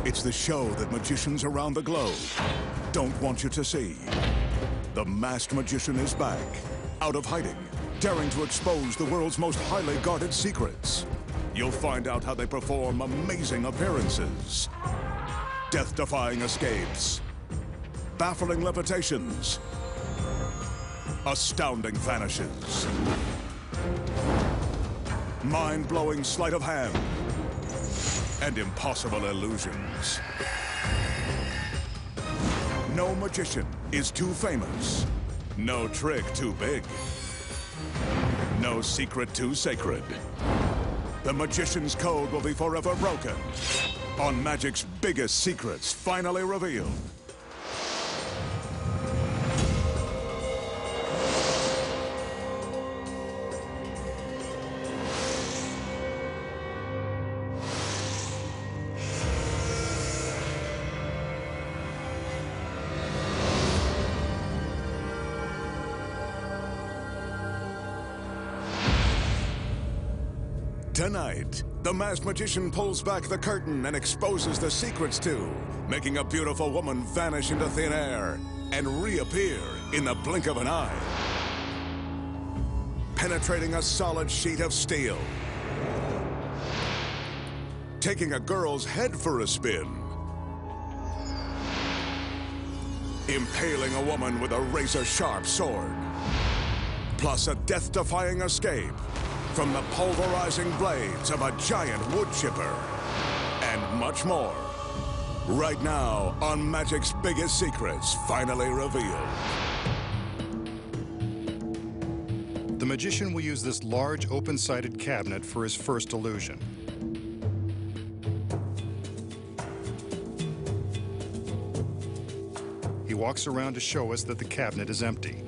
It's the show that magicians around the globe don't want you to see. The masked magician is back, out of hiding, daring to expose the world's most highly guarded secrets. You'll find out how they perform amazing appearances, death-defying escapes, baffling levitations, astounding vanishes, mind-blowing sleight of hand, and impossible illusions. No magician is too famous. No trick too big. No secret too sacred. The magician's code will be forever broken on magic's biggest secrets finally revealed. Tonight, the masked magician pulls back the curtain and exposes the secrets to, making a beautiful woman vanish into thin air and reappear in the blink of an eye. Penetrating a solid sheet of steel. Taking a girl's head for a spin. Impaling a woman with a razor-sharp sword. Plus a death-defying escape from the pulverizing blades of a giant wood chipper, and much more. Right now on Magic's Biggest Secrets, finally revealed. The magician will use this large, open-sided cabinet for his first illusion. He walks around to show us that the cabinet is empty.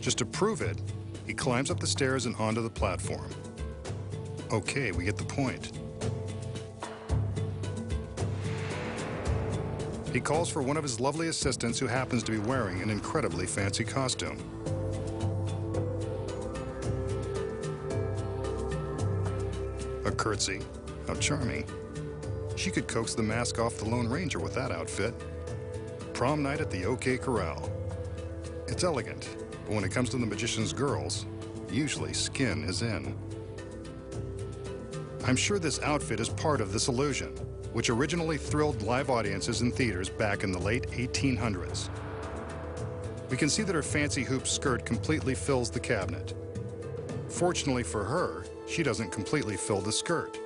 Just to prove it, he climbs up the stairs and onto the platform. Okay, we get the point. He calls for one of his lovely assistants who happens to be wearing an incredibly fancy costume. A curtsy. How charming. She could coax the mask off the Lone Ranger with that outfit. Prom night at the OK Corral. It's elegant. But when it comes to the magician's girls, usually skin is in. I'm sure this outfit is part of this illusion, which originally thrilled live audiences in theaters back in the late 1800s. We can see that her fancy hoop skirt completely fills the cabinet. Fortunately for her, she doesn't completely fill the skirt.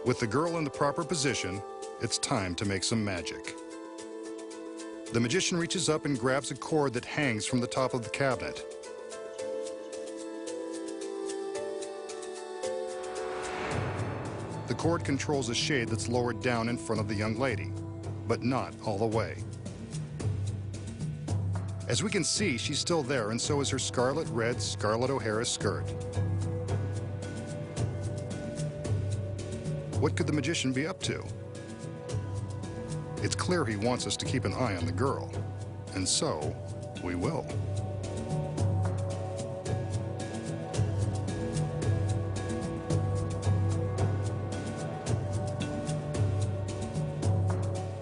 With the girl in the proper position, it's time to make some magic. The magician reaches up and grabs a cord that hangs from the top of the cabinet. The cord controls a shade that's lowered down in front of the young lady, but not all the way. As we can see, she's still there, and so is her scarlet red Scarlett O'Hara skirt. What could the magician be up to? It's clear he wants us to keep an eye on the girl, and so we will.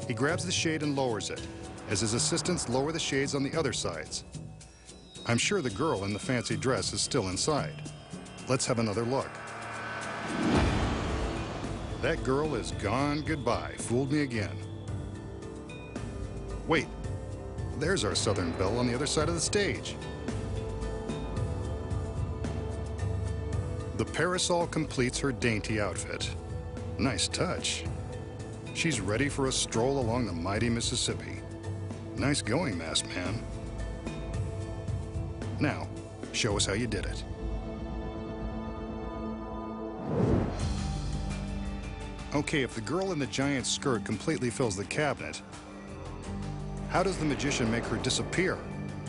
He grabs the shade and lowers it, as his assistants lower the shades on the other sides. I'm sure the girl in the fancy dress is still inside. Let's have another look. That girl is gone goodbye. Fooled me again. Wait, there's our Southern Belle on the other side of the stage. The parasol completes her dainty outfit. Nice touch. She's ready for a stroll along the mighty Mississippi. Nice going, masked man. Now, show us how you did it. Okay, if the girl in the giant skirt completely fills the cabinet, how does the magician make her disappear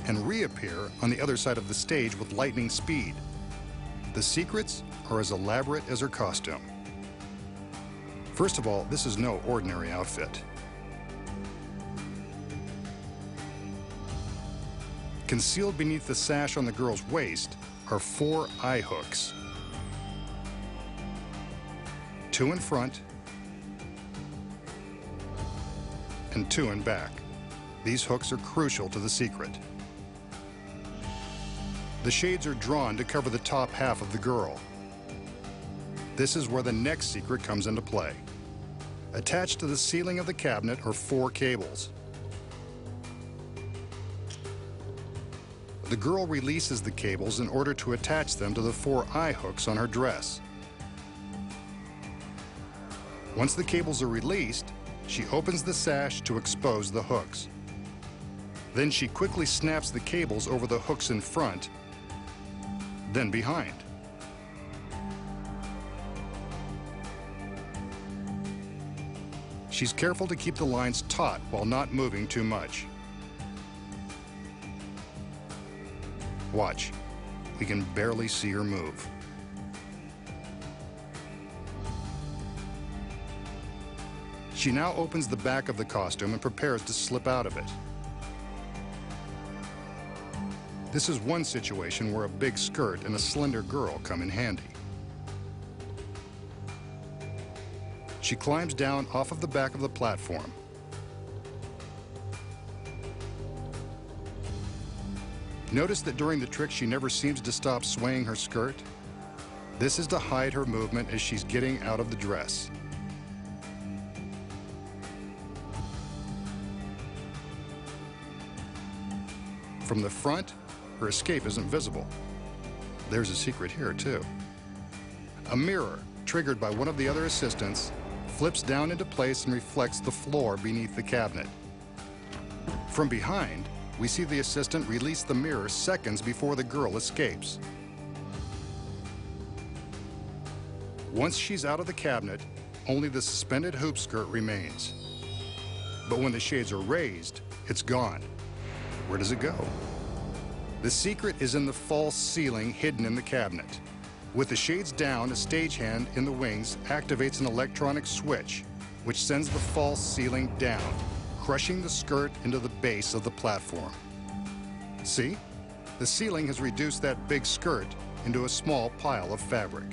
and reappear on the other side of the stage with lightning speed? The secrets are as elaborate as her costume. First of all, this is no ordinary outfit. Concealed beneath the sash on the girl's waist are 4 eye hooks. 2 in front and 2 in back. These hooks are crucial to the secret. The shades are drawn to cover the top half of the girl. This is where the next secret comes into play. Attached to the ceiling of the cabinet are 4 cables. The girl releases the cables in order to attach them to the 4 eye hooks on her dress. Once the cables are released, she opens the sash to expose the hooks. Then she quickly snaps the cables over the hooks in front, then behind. She's careful to keep the lines taut while not moving too much. Watch. We can barely see her move. She now opens the back of the costume and prepares to slip out of it. This is one situation where a big skirt and a slender girl come in handy. She climbs down off of the back of the platform. Notice that during the trick, she never seems to stop swaying her skirt. This is to hide her movement as she's getting out of the dress. From the front, her escape isn't visible. There's a secret here, too. A mirror, triggered by one of the other assistants, flips down into place and reflects the floor beneath the cabinet. From behind, we see the assistant release the mirror seconds before the girl escapes. Once she's out of the cabinet, only the suspended hoop skirt remains. But when the shades are raised, it's gone. Where does it go? The secret is in the false ceiling hidden in the cabinet. With the shades down, a stagehand in the wings activates an electronic switch, which sends the false ceiling down, crushing the skirt into the base of the platform. See? The ceiling has reduced that big skirt into a small pile of fabric.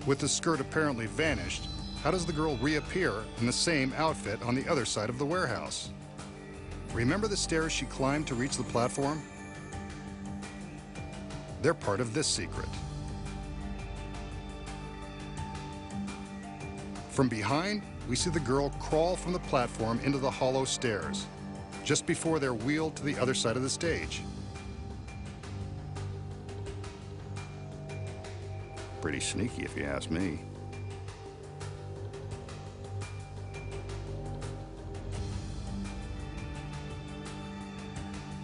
With the skirt apparently vanished, how does the girl reappear in the same outfit on the other side of the warehouse? Remember the stairs she climbed to reach the platform? They're part of this secret. From behind, we see the girl crawl from the platform into the hollow stairs, just before they're wheeled to the other side of the stage. Pretty sneaky, if you ask me.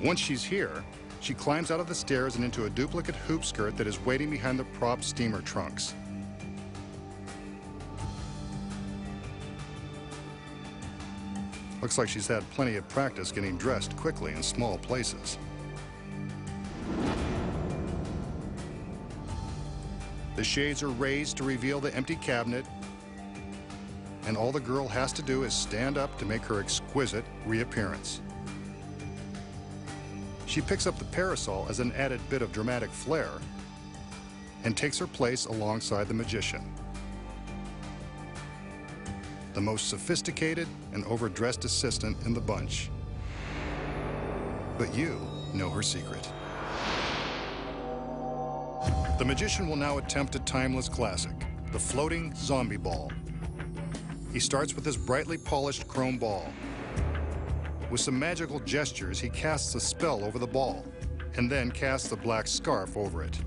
Once she's here, she climbs out of the stairs and into a duplicate hoop skirt that is waiting behind the prop steamer trunks. Looks like she's had plenty of practice getting dressed quickly in small places. The shades are raised to reveal the empty cabinet, and all the girl has to do is stand up to make her exquisite reappearance. She picks up the parasol as an added bit of dramatic flair and takes her place alongside the magician. The most sophisticated and overdressed assistant in the bunch. But you know her secret. The magician will now attempt a timeless classic, the floating zombie ball. He starts with his brightly polished chrome ball. With some magical gestures, he casts a spell over the ball, and then casts a black scarf over it.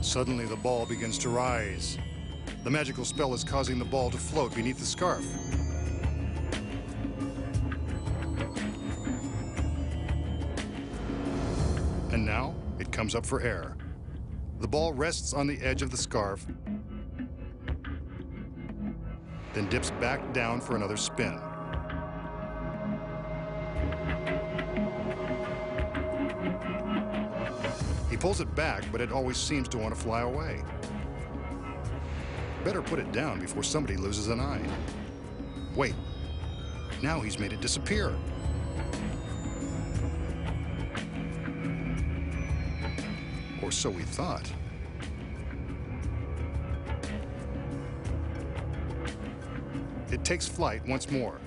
Suddenly, the ball begins to rise. The magical spell is causing the ball to float beneath the scarf. And now, it comes up for air. The ball rests on the edge of the scarf, then dips back down for another spin. He pulls it back, but it always seems to want to fly away. Better put it down before somebody loses an eye. Wait, Now he's made it disappear. Or so we thought. It takes flight once more.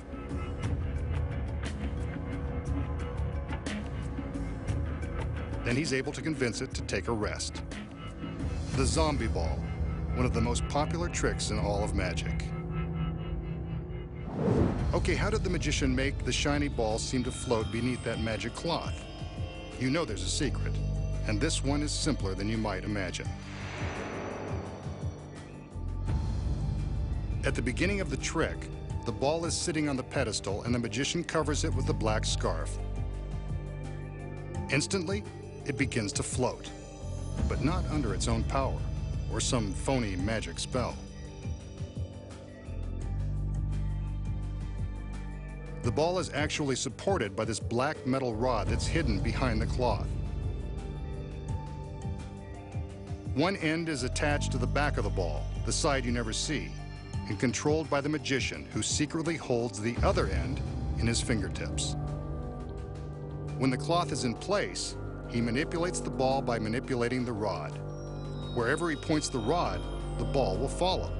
Then he's able to convince it to take a rest. The zombie ball, one of the most popular tricks in all of magic. Okay, how did the magician make the shiny ball seem to float beneath that magic cloth? You know there's a secret, and this one is simpler than you might imagine. At the beginning of the trick, the ball is sitting on the pedestal and the magician covers it with a black scarf. Instantly, it begins to float, but not under its own power or some phony magic spell. The ball is actually supported by this black metal rod that's hidden behind the cloth. One end is attached to the back of the ball, the side you never see, and controlled by the magician, who secretly holds the other end in his fingertips. When the cloth is in place, he manipulates the ball by manipulating the rod. Wherever he points the rod, the ball will follow.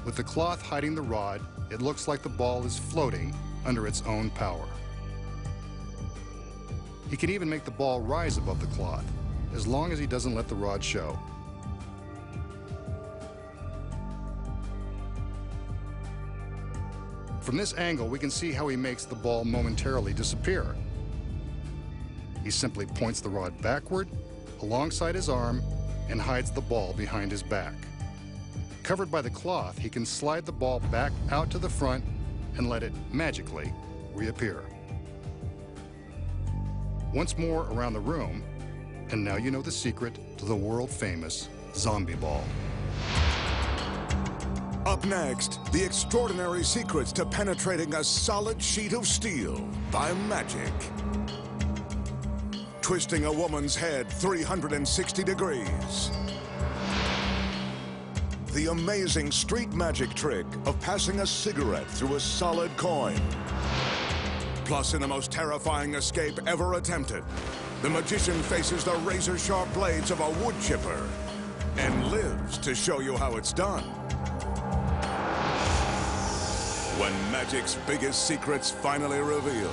With the cloth hiding the rod, it looks like the ball is floating under its own power. He can even make the ball rise above the cloth, as long as he doesn't let the rod show. From this angle, we can see how he makes the ball momentarily disappear. He simply points the rod backward, alongside his arm, and hides the ball behind his back. Covered by the cloth, he can slide the ball back out to the front and let it magically reappear. Once more around the room, and now you know the secret to the world-famous zombie ball. Up next, the extraordinary secrets to penetrating a solid sheet of steel by magic. Twisting a woman's head 360 degrees. The amazing street magic trick of passing a cigarette through a solid coin. Plus, in the most terrifying escape ever attempted, the magician faces the razor-sharp blades of a wood chipper and lives to show you how it's done. When magic's biggest secrets finally revealed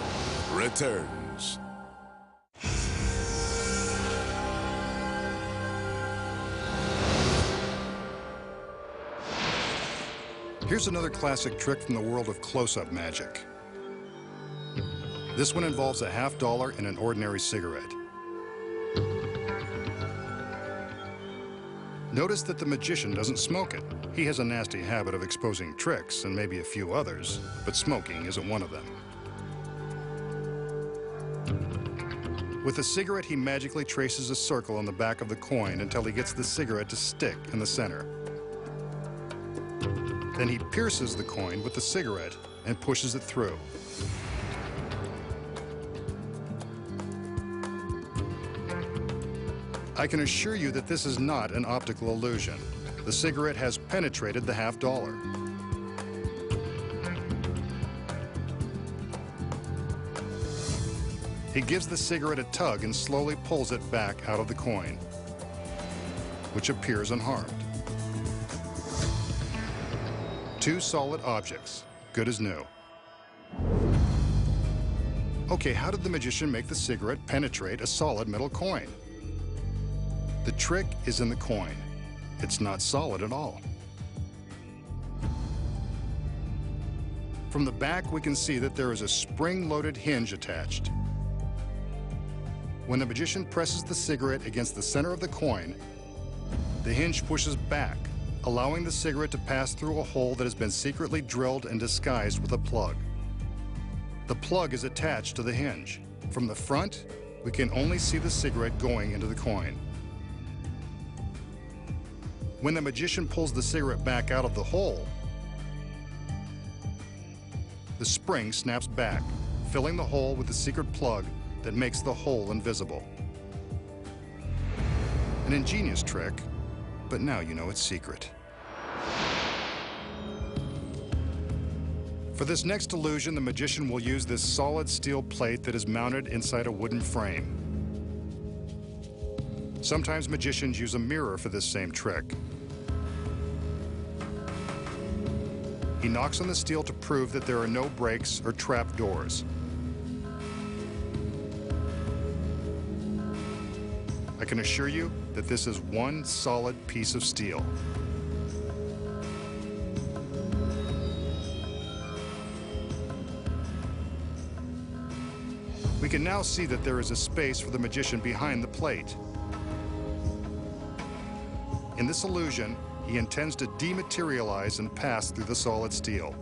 returns. Here's another classic trick from the world of close-up magic. This one involves a $50 in an ordinary cigarette. Notice that the magician doesn't smoke it. He has a nasty habit of exposing tricks and maybe a few others, but smoking isn't one of them. With the cigarette, he magically traces a circle on the back of the coin until he gets the cigarette to stick in the center. Then he pierces the coin with the cigarette and pushes it through. I can assure you that this is not an optical illusion. The cigarette has penetrated the $50. He gives the cigarette a tug and slowly pulls it back out of the coin, which appears unharmed. Two solid objects, good as new. Okay, how did the magician make the cigarette penetrate a solid metal coin? The trick is in the coin. It's not solid at all. From the back, we can see that there is a spring-loaded hinge attached. When the magician presses the cigarette against the center of the coin, the hinge pushes back, allowing the cigarette to pass through a hole that has been secretly drilled and disguised with a plug. The plug is attached to the hinge. From the front, we can only see the cigarette going into the coin. When the magician pulls the cigarette back out of the hole, the spring snaps back, filling the hole with the secret plug that makes the hole invisible. An ingenious trick, but now you know its secret. For this next illusion, the magician will use this solid steel plate that is mounted inside a wooden frame. Sometimes magicians use a mirror for this same trick. He knocks on the steel to prove that there are no breaks or trap doors. I can assure you that this is one solid piece of steel. We can now see that there is a space for the magician behind the plate. In this illusion, he intends to dematerialize and pass through the solid steel.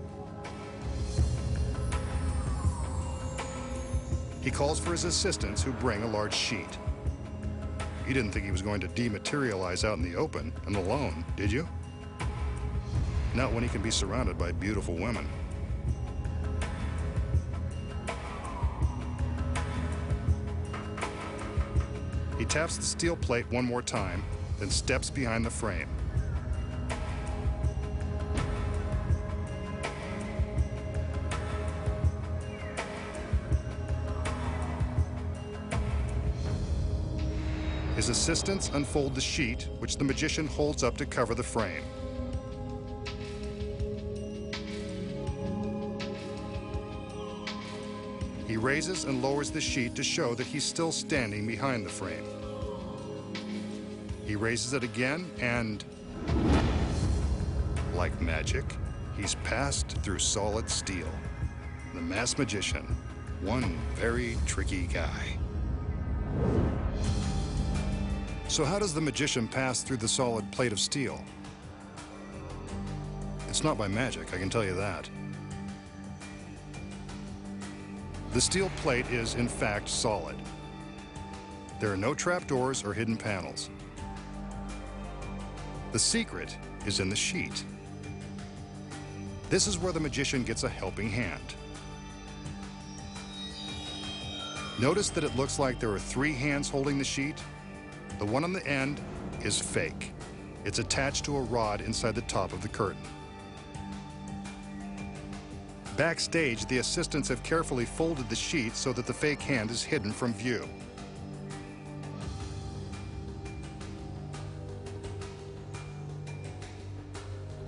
He calls for his assistants, who bring a large sheet. You didn't think he was going to dematerialize out in the open and alone, did you? Not when he can be surrounded by beautiful women. He taps the steel plate one more time, then steps behind the frame. His assistants unfold the sheet, which the magician holds up to cover the frame. He raises and lowers the sheet to show that he's still standing behind the frame. He raises it again and, like magic, he's passed through solid steel. The masked magician, one very tricky guy. So how does the magician pass through the solid plate of steel? It's not by magic, I can tell you that. The steel plate is, in fact, solid. There are no trapdoors or hidden panels. The secret is in the sheet. This is where the magician gets a helping hand. Notice that it looks like there are 3 hands holding the sheet. The one on the end is fake. It's attached to a rod inside the top of the curtain. Backstage, the assistants have carefully folded the sheet so that the fake hand is hidden from view.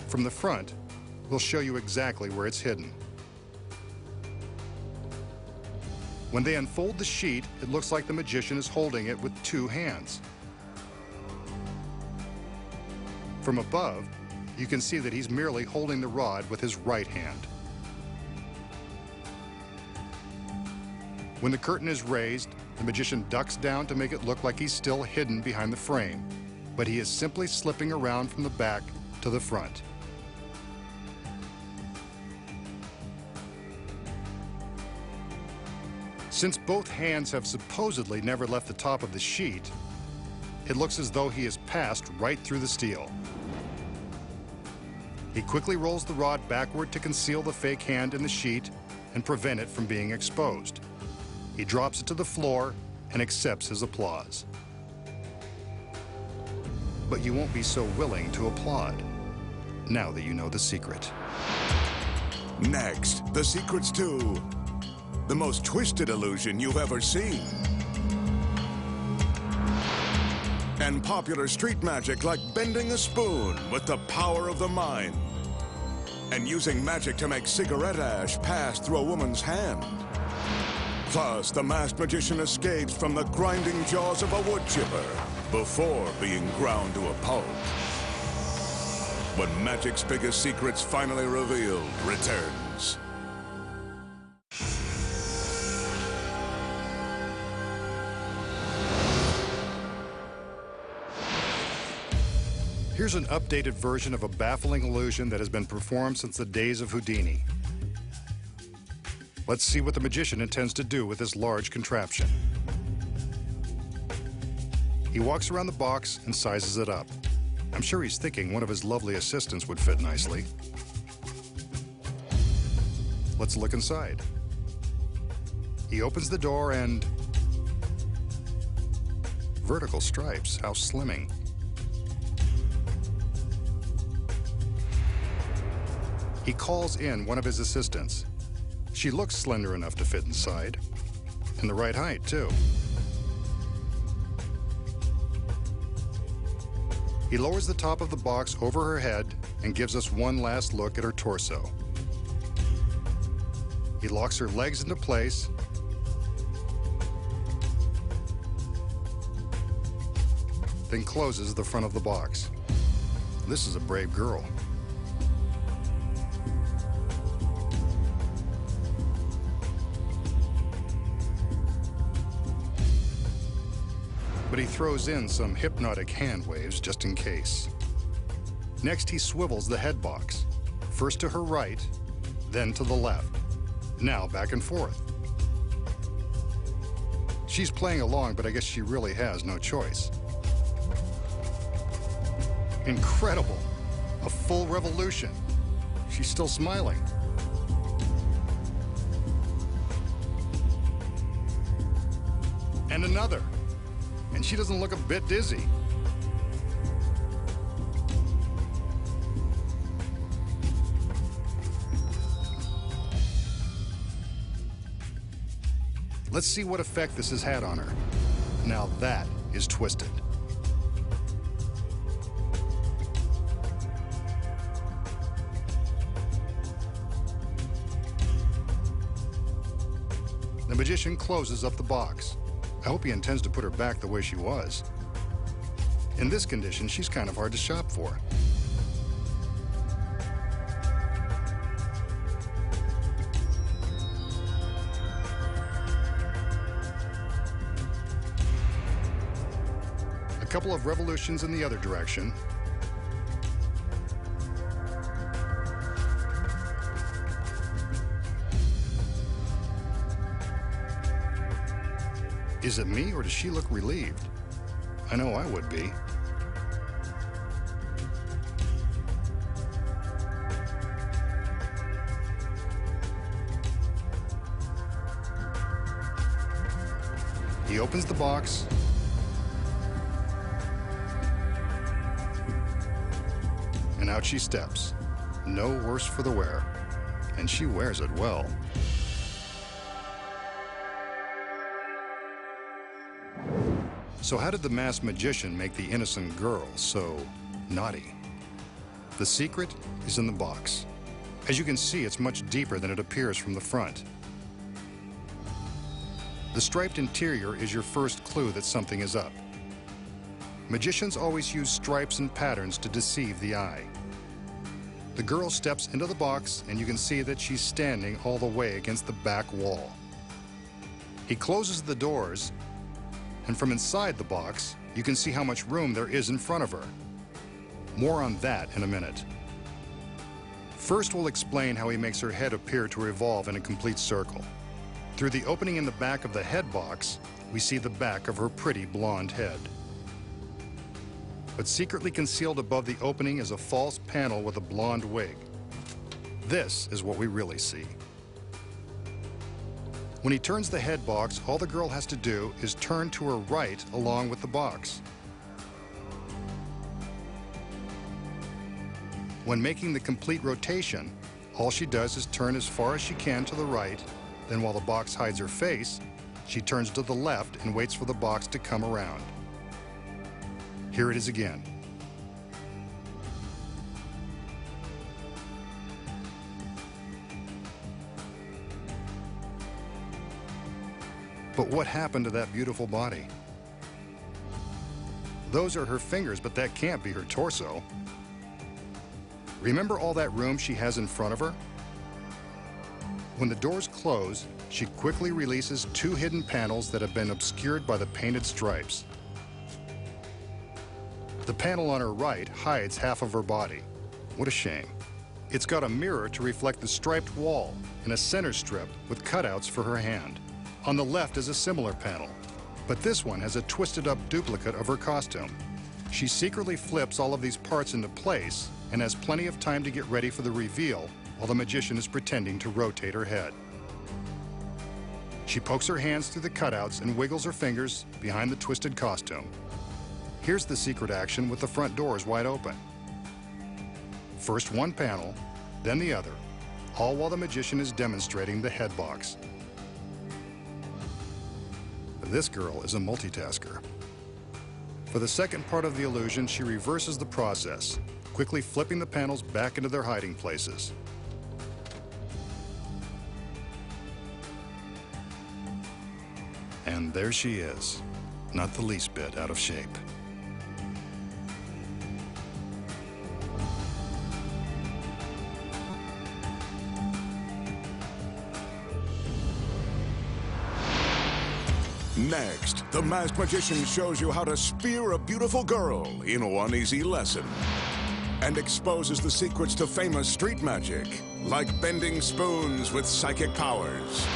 From the front, we'll show you exactly where it's hidden. When they unfold the sheet, it looks like the magician is holding it with 2 hands. From above, you can see that he's merely holding the rod with his right hand. When the curtain is raised, the magician ducks down to make it look like he's still hidden behind the frame, but he is simply slipping around from the back to the front. Since both hands have supposedly never left the top of the sheet, it looks as though he has passed right through the steel. He quickly rolls the rod backward to conceal the fake hand in the sheet and prevent it from being exposed. He drops it to the floor and accepts his applause. But you won't be so willing to applaud now that you know the secret. Next, the secrets to the most twisted illusion you've ever seen. And popular street magic like bending a spoon with the power of the mind. And using magic to make cigarette ash pass through a woman's hand. Plus, the masked magician escapes from the grinding jaws of a wood chipper before being ground to a pulp. When magic's biggest secrets finally revealed returns. Here's an updated version of a baffling illusion that has been performed since the days of Houdini. Let's see what the magician intends to do with this large contraption. He walks around the box and sizes it up. I'm sure he's thinking one of his lovely assistants would fit nicely. Let's look inside. He opens the door and... vertical stripes, how slimming. He calls in one of his assistants. She looks slender enough to fit inside, and the right height, too. He lowers the top of the box over her head and gives us one last look at her torso. He locks her legs into place, then closes the front of the box. This is a brave girl. But he throws in some hypnotic hand waves just in case. Next, he swivels the head box, first to her right, then to the left. Now back and forth. She's playing along, but I guess she really has no choice. Incredible. A full revolution. She's still smiling. And another. And she doesn't look a bit dizzy. Let's see what effect this has had on her. Now that is twisted. The magician closes up the box. I hope he intends to put her back the way she was. In this condition, she's kind of hard to shop for. A couple of revolutions in the other direction. Is it me, or does she look relieved? I know I would be. He opens the box. And out she steps. No worse for the wear. And she wears it well. So how did the masked magician make the innocent girl so naughty? The secret is in the box. As you can see, it's much deeper than it appears from the front. The striped interior is your first clue that something is up. Magicians always use stripes and patterns to deceive the eye. The girl steps into the box, and you can see that she's standing all the way against the back wall. He closes the doors, and from inside the box, you can see how much room there is in front of her. More on that in a minute. First, we'll explain how he makes her head appear to revolve in a complete circle. Through the opening in the back of the head box, we see the back of her pretty blonde head. But secretly concealed above the opening is a false panel with a blonde wig. This is what we really see. When he turns the head box, all the girl has to do is turn to her right along with the box. When making the complete rotation, all she does is turn as far as she can to the right, then while the box hides her face, she turns to the left and waits for the box to come around. Here it is again. But what happened to that beautiful body? Those are her fingers, but that can't be her torso. Remember all that room she has in front of her? When the doors close, she quickly releases two hidden panels that have been obscured by the painted stripes. The panel on her right hides half of her body. What a shame. It's got a mirror to reflect the striped wall and a center strip with cutouts for her hand. On the left is a similar panel, but this one has a twisted up duplicate of her costume. She secretly flips all of these parts into place and has plenty of time to get ready for the reveal while the magician is pretending to rotate her head. She pokes her hands through the cutouts and wiggles her fingers behind the twisted costume. Here's the secret action with the front doors wide open. First one panel, then the other, all while the magician is demonstrating the head box. This girl is a multitasker. For the second part of the illusion, she reverses the process, quickly flipping the panels back into their hiding places. And there she is, not the least bit out of shape. Next, the masked magician shows you how to spear a beautiful girl in one easy lesson and exposes the secrets to famous street magic, like bending spoons with psychic powers.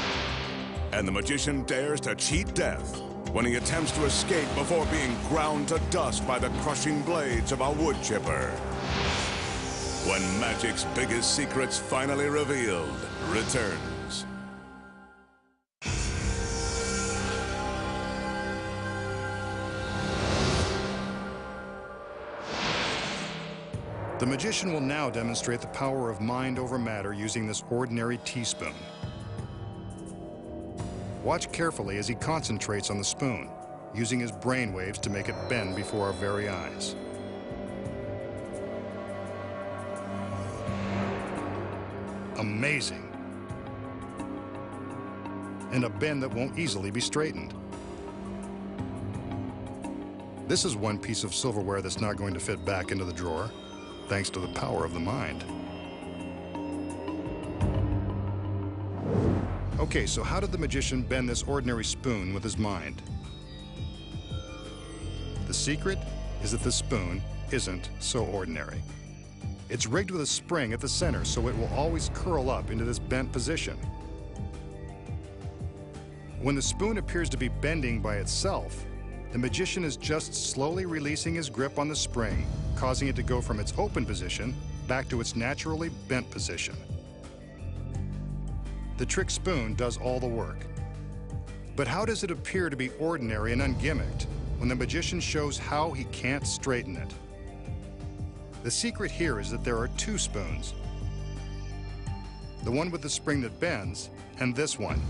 And the magician dares to cheat death when he attempts to escape before being ground to dust by the crushing blades of a wood chipper. When magic's biggest secrets finally revealed returns. The magician will now demonstrate the power of mind over matter using this ordinary teaspoon. Watch carefully as he concentrates on the spoon, using his brain waves to make it bend before our very eyes. Amazing. And a bend that won't easily be straightened. This is one piece of silverware that's not going to fit back into the drawer, thanks to the power of the mind. Okay, so how did the magician bend this ordinary spoon with his mind? The secret is that the spoon isn't so ordinary. It's rigged with a spring at the center, so it will always curl up into this bent position. When the spoon appears to be bending by itself, the magician is just slowly releasing his grip on the spring, causing it to go from its open position back to its naturally bent position. The trick spoon does all the work. But how does it appear to be ordinary and ungimmicked when the magician shows how he can't straighten it? The secret here is that there are two spoons. The one with the spring that bends, and this one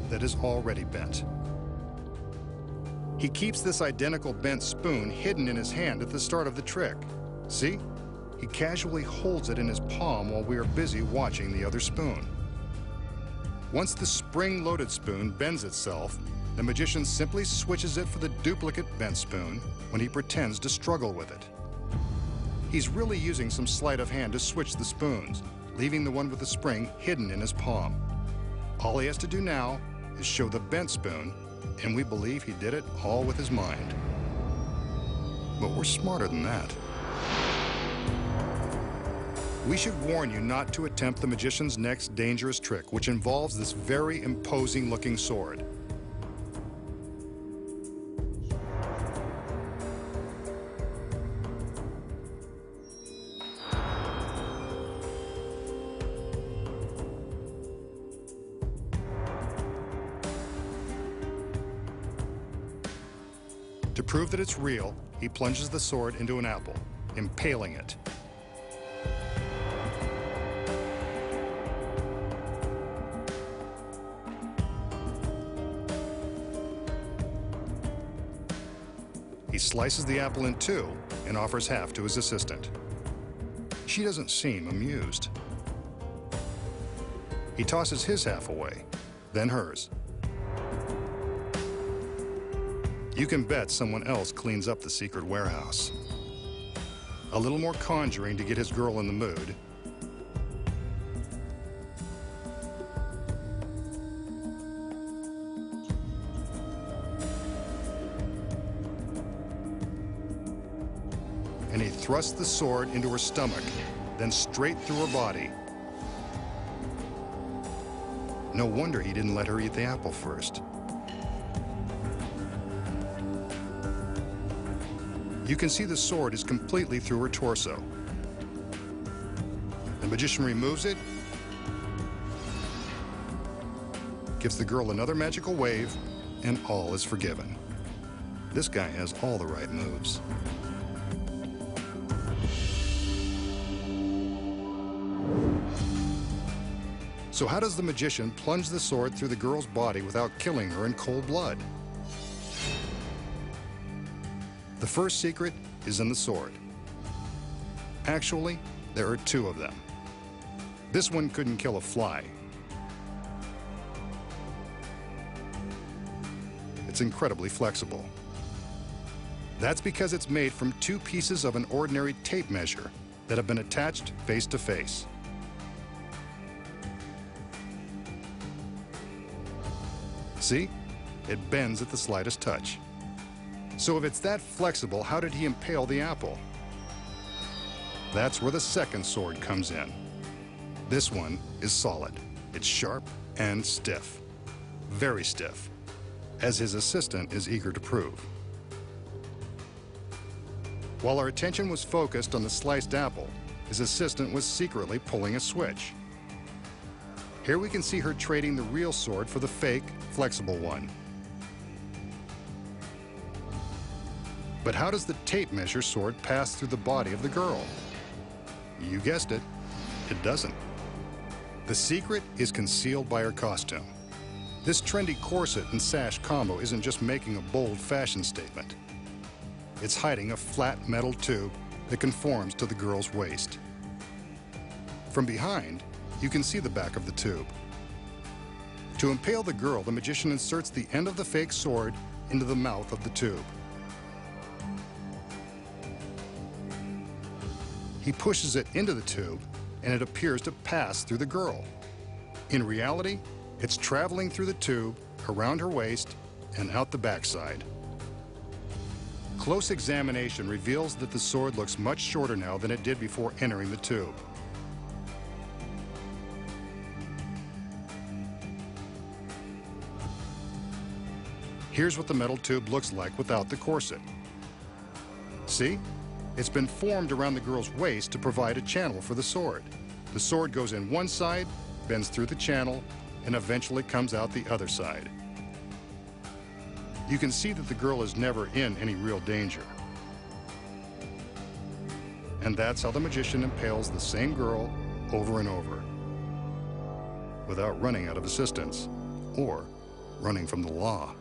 that is already bent. He keeps this identical bent spoon hidden in his hand at the start of the trick. See? He casually holds it in his palm while we are busy watching the other spoon. Once the spring-loaded spoon bends itself, the magician simply switches it for the duplicate bent spoon when he pretends to struggle with it. He's really using some sleight of hand to switch the spoons, leaving the one with the spring hidden in his palm. All he has to do now is show the bent spoon, and we believe he did it all with his mind. But we're smarter than that. We should warn you not to attempt the magician's next dangerous trick, which involves this very imposing-looking sword. To prove that it's real, he plunges the sword into an apple, impaling it. He slices the apple in two and offers half to his assistant. She doesn't seem amused. He tosses his half away, then hers. You can bet someone else cleans up the secret warehouse. A little more conjuring to get his girl in the mood. And he thrusts the sword into her stomach, then straight through her body. No wonder he didn't let her eat the apple first. You can see the sword is completely through her torso. The magician removes it, gives the girl another magical wave, and all is forgiven. This guy has all the right moves. So how does the magician plunge the sword through the girl's body without killing her in cold blood? The first secret is in the sword. Actually, there are two of them. This one couldn't kill a fly. It's incredibly flexible. That's because it's made from two pieces of an ordinary tape measure that have been attached face to face. See? It bends at the slightest touch. So if it's that flexible, how did he impale the apple? That's where the second sword comes in. This one is solid. It's sharp and stiff. Very stiff, as his assistant is eager to prove. While our attention was focused on the sliced apple, his assistant was secretly pulling a switch. Here we can see her trading the real sword for the fake, flexible one. But how does the tape measure sword pass through the body of the girl? You guessed it, it doesn't. The secret is concealed by her costume. This trendy corset and sash combo isn't just making a bold fashion statement. It's hiding a flat metal tube that conforms to the girl's waist. From behind, you can see the back of the tube. To impale the girl, the magician inserts the end of the fake sword into the mouth of the tube. He pushes it into the tube, and it appears to pass through the girl. In reality, it's traveling through the tube, around her waist, and out the backside. Close examination reveals that the sword looks much shorter now than it did before entering the tube. Here's what the metal tube looks like without the corset. See? It's been formed around the girl's waist to provide a channel for the sword. The sword goes in one side, bends through the channel, and eventually comes out the other side. You can see that the girl is never in any real danger. And that's how the magician impales the same girl over and over, without running out of assistance or running from the law.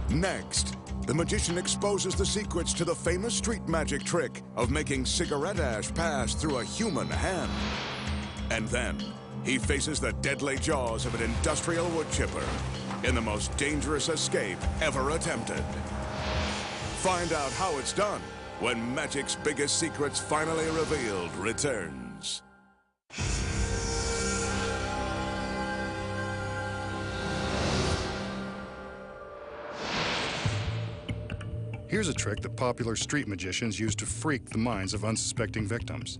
Next, the magician exposes the secrets to the famous street magic trick of making cigarette ash pass through a human hand. And then, he faces the deadly jaws of an industrial wood chipper in the most dangerous escape ever attempted. Find out how it's done when magic's biggest secrets finally revealed returns. Here's a trick that popular street magicians use to freak the minds of unsuspecting victims.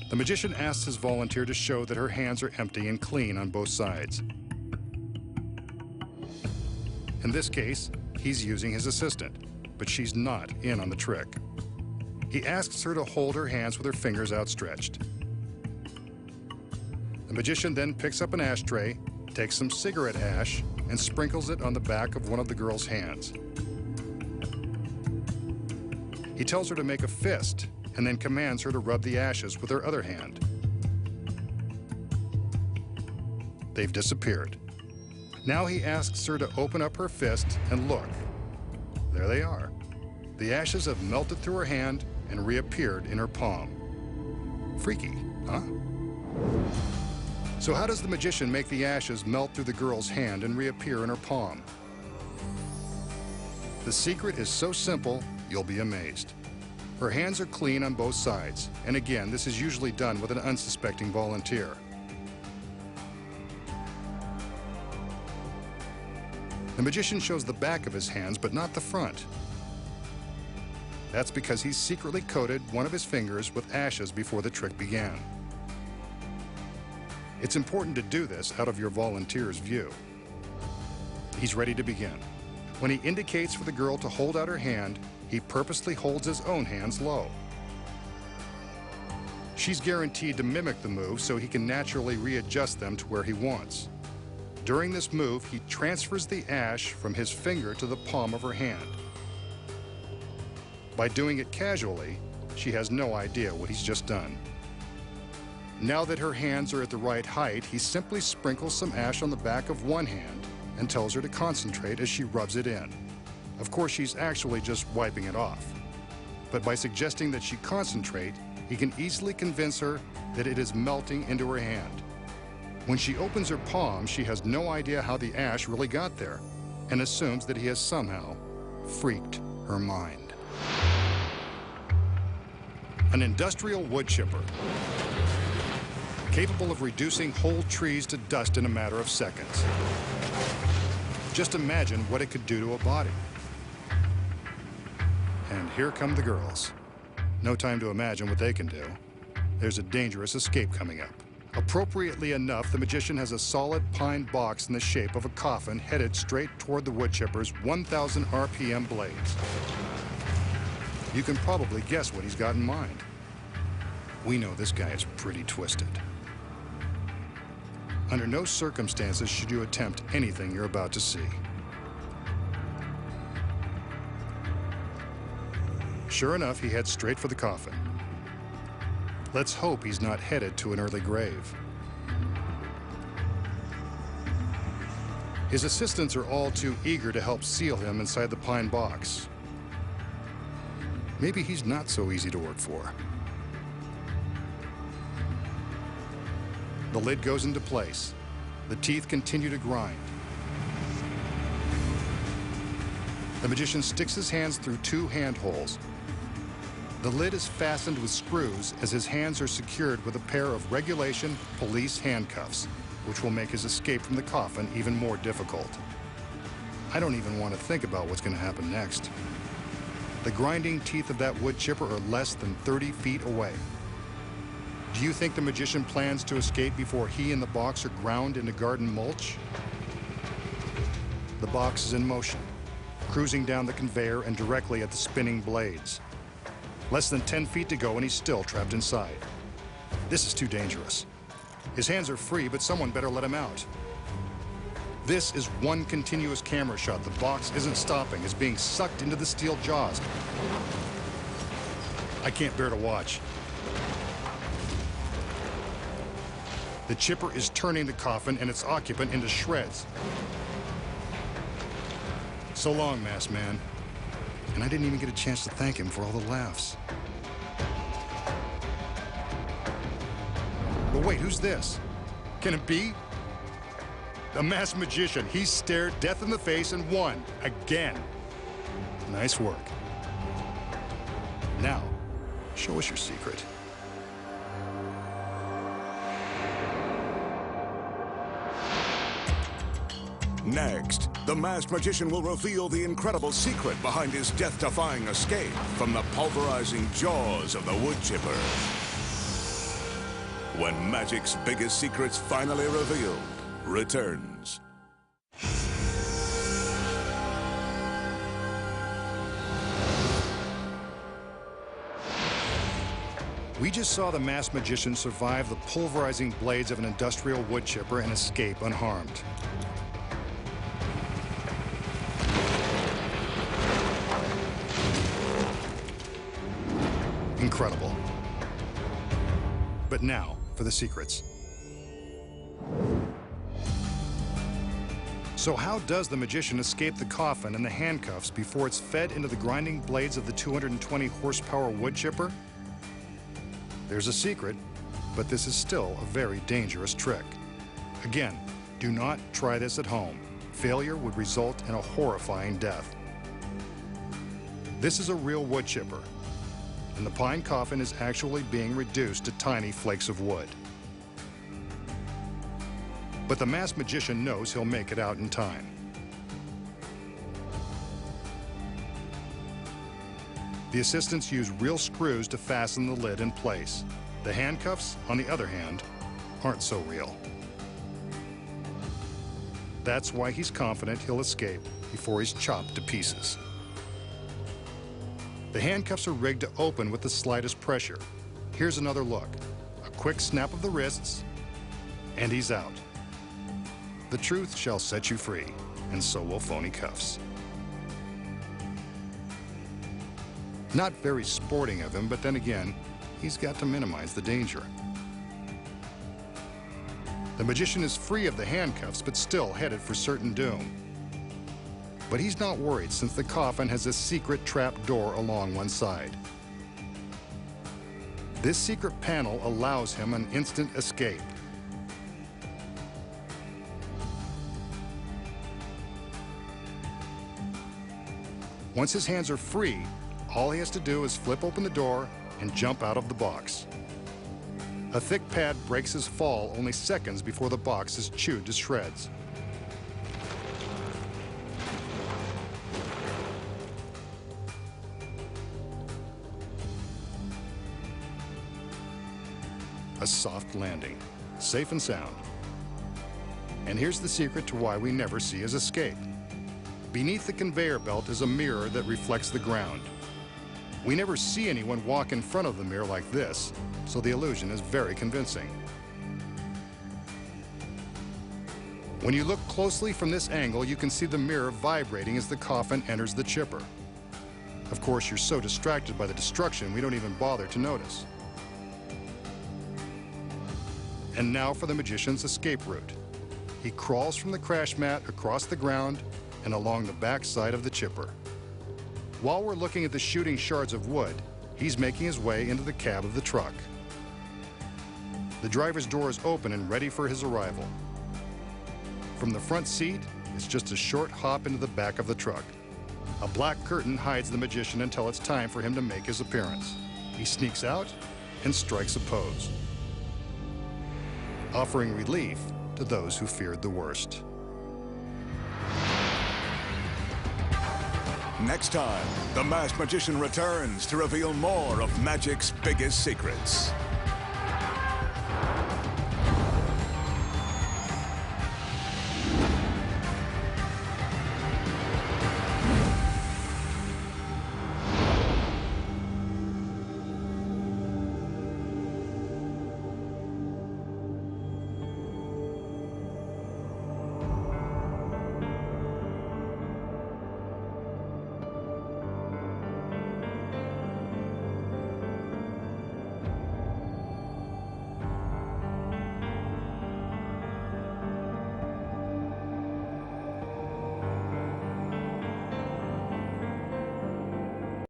The magician asks his volunteer to show that her hands are empty and clean on both sides. In this case, he's using his assistant, but she's not in on the trick. He asks her to hold her hands with her fingers outstretched. The magician then picks up an ashtray, takes some cigarette ash, and sprinkles it on the back of one of the girl's hands. He tells her to make a fist and then commands her to rub the ashes with her other hand. They've disappeared. Now he asks her to open up her fist and look. There they are. The ashes have melted through her hand and reappeared in her palm. Freaky, huh? So how does the magician make the ashes melt through the girl's hand and reappear in her palm? The secret is so simple, you'll be amazed. Her hands are clean on both sides, and again, this is usually done with an unsuspecting volunteer. The magician shows the back of his hands, but not the front. That's because he's secretly coated one of his fingers with ashes before the trick began. It's important to do this out of your volunteer's view. He's ready to begin. When he indicates for the girl to hold out her hand, he purposely holds his own hands low. She's guaranteed to mimic the move so he can naturally readjust them to where he wants. During this move, he transfers the ash from his finger to the palm of her hand. By doing it casually, she has no idea what he's just done. Now that her hands are at the right height, he simply sprinkles some ash on the back of one hand and tells her to concentrate as she rubs it in. Of course, she's actually just wiping it off. But by suggesting that she concentrate, he can easily convince her that it is melting into her hand. When she opens her palm, she has no idea how the ash really got there and assumes that he has somehow freaked her mind. An industrial wood chipper, capable of reducing whole trees to dust in a matter of seconds. Just imagine what it could do to a body. And here come the girls. No time to imagine what they can do. There's a dangerous escape coming up. Appropriately enough, the magician has a solid pine box in the shape of a coffin headed straight toward the wood chipper's 1,000 RPM blades. You can probably guess what he's got in mind. We know this guy is pretty twisted. Under no circumstances should you attempt anything you're about to see. Sure enough, he heads straight for the coffin. Let's hope he's not headed to an early grave. His assistants are all too eager to help seal him inside the pine box. Maybe he's not so easy to work for. The lid goes into place. The teeth continue to grind. The magician sticks his hands through two handholds. The lid is fastened with screws as his hands are secured with a pair of regulation police handcuffs, which will make his escape from the coffin even more difficult. I don't even want to think about what's going to happen next. The grinding teeth of that wood chipper are less than 30 feet away. Do you think the magician plans to escape before he and the box are ground into garden mulch? The box is in motion, cruising down the conveyor and directly at the spinning blades. Less than 10 feet to go and he's still trapped inside. This is too dangerous. His hands are free, but someone better let him out. This is one continuous camera shot. The box isn't stopping. It's being sucked into the steel jaws. I can't bear to watch. The chipper is turning the coffin and its occupant into shreds. So long, masked man. And I didn't even get a chance to thank him for all the laughs. But wait, who's this? Can it be? The masked magician. He stared death in the face and won. Again. Nice work. Now, show us your secret. Next, the masked magician will reveal the incredible secret behind his death-defying escape from the pulverizing jaws of the wood chipper. When magic's biggest secrets finally revealed returns. We just saw the masked magician survive the pulverizing blades of an industrial wood chipper and escape unharmed. Incredible. But now for the secrets. So how does the magician escape the coffin and the handcuffs before it's fed into the grinding blades of the 220 horsepower wood chipper? There's a secret, but this is still a very dangerous trick. Again, do not try this at home. Failure would result in a horrifying death. This is a real wood chipper, and the pine coffin is actually being reduced to tiny flakes of wood. But the masked magician knows he'll make it out in time. The assistants use real screws to fasten the lid in place. The handcuffs, on the other hand, aren't so real. That's why he's confident he'll escape before he's chopped to pieces. The handcuffs are rigged to open with the slightest pressure. Here's another look. A quick snap of the wrists, and he's out. The truth shall set you free, and so will phony cuffs. Not very sporting of him, but then again, he's got to minimize the danger. The magician is free of the handcuffs, but still headed for certain doom. But he's not worried, since the coffin has a secret trap door along one side. This secret panel allows him an instant escape. Once his hands are free, all he has to do is flip open the door and jump out of the box. A thick pad breaks his fall only seconds before the box is chewed to shreds. A soft landing, safe and sound. And here's the secret to why we never see his escape. Beneath the conveyor belt is a mirror that reflects the ground. We never see anyone walk in front of the mirror like this, so the illusion is very convincing. When you look closely from this angle, you can see the mirror vibrating as the coffin enters the chipper. Of course, you're so distracted by the destruction, we don't even bother to notice. And now for the magician's escape route. He crawls from the crash mat across the ground and along the back side of the chipper. While we're looking at the shooting shards of wood, he's making his way into the cab of the truck. The driver's door is open and ready for his arrival. From the front seat, it's just a short hop into the back of the truck. A black curtain hides the magician until it's time for him to make his appearance. He sneaks out and strikes a pose, offering relief to those who feared the worst. Next time, the masked magician returns to reveal more of magic's biggest secrets.